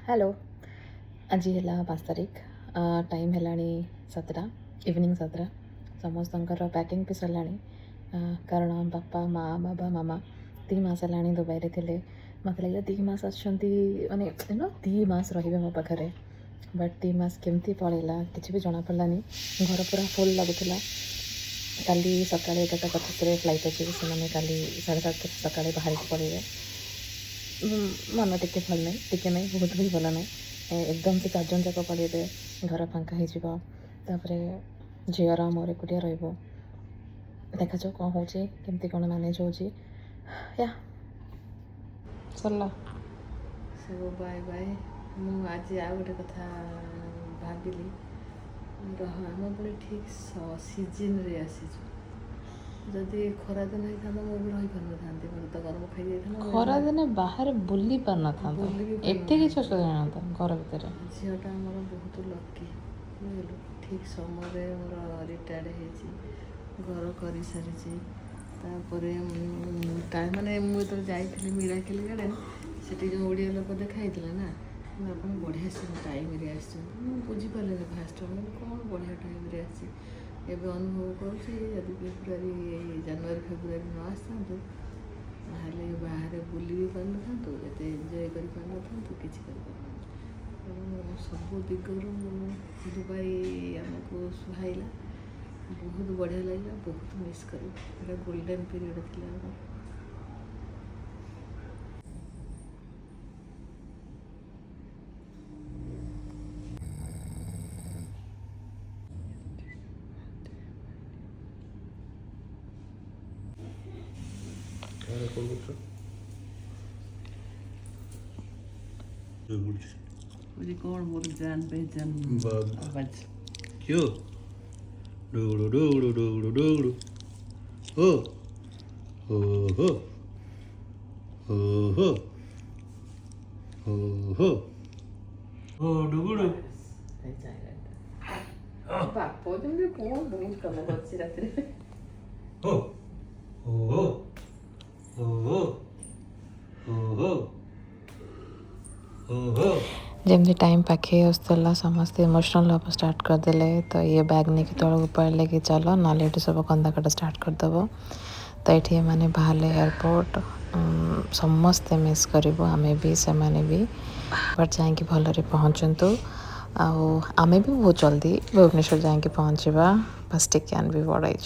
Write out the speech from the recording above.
hello आज है 5 तारीख टाइम है 7टा इवनिंग 7टा समस्तଙ୍କର पैकिंग भी सरला कारण बापा माँ बाबा मामा 2 मास है दुबई रे थिले मत लगे 2 मास माने 2 मास रे मो पाखे बट 2 मास केमती पलैला किसी भी जना पड़लानी घर पूरा फुल लगुला काली सका 11:25 फ्लाइट अच्छे से काली 7:30 सका बाहर के पड़े मन टिके भल नहीं टिके नहीं बहुत भी भल नहीं एकदम से 4 जन जाक पड़े घर फांका होपर झीर मोर एकुटिया देखा जाओ कौन होमती कौन मैनेज हो सरला सब बाय बाय मुझे आज गोटे कथा भाविली आम पुणी ठीक सीजन रे आसीचु जदि खरा दिन होता मु भी रही पार ना मत तो गरम खाई जाता खरा दिन बाहर बुली पार ना एटे किसी असुविधा घर भर झीटा आमर बहुत लकी बुझल ठीक समय मोर रिटायर्ड हो घर कर सारी माने मुझे जाइली मिराकिल गार्डन से जो ओडिया लोक देखाई ना आप बढ़िया से टाइम बुझीपारे फास्ट कौन बढ़िया टाइम आसी एवं अनुभव करुँगी फेब्रुआरी जनवरी फेब्रुआरी न आसतु बाहर बुली भी पार ना ये एंजय कर किसी सब दिगरू दुबई आमको सुहाइला बहुत बढ़िया लगे बहुत मिस कर गोल्डन पीरियड थी मुझे कौन मोर जान पहचान आवाज क्यों डुगडु डुगडु डुगडु डुगडु हो हो हो हो हो हो हो डुगडु बाप जमी कौन बहुत कम कर रात हो हो हो हो हो जमी टाइम पाखे आसला समस्ते इमोशनल हम स्टार्ट करदे तो ये बैग नहीं कि तौक पड़े कि चलो ना ये सब कंदा कटा स्टार्ट करदेव तो ये मैंने बाहर एयरपोर्ट समस्ते मिस करूँ आमे भी से मैंने भी बट जाकि भलरे पहुँचतु आमे भी बहुत जल्दी भुवनेश्वर जाकि पहुँचा बस टिके भी बड़ाई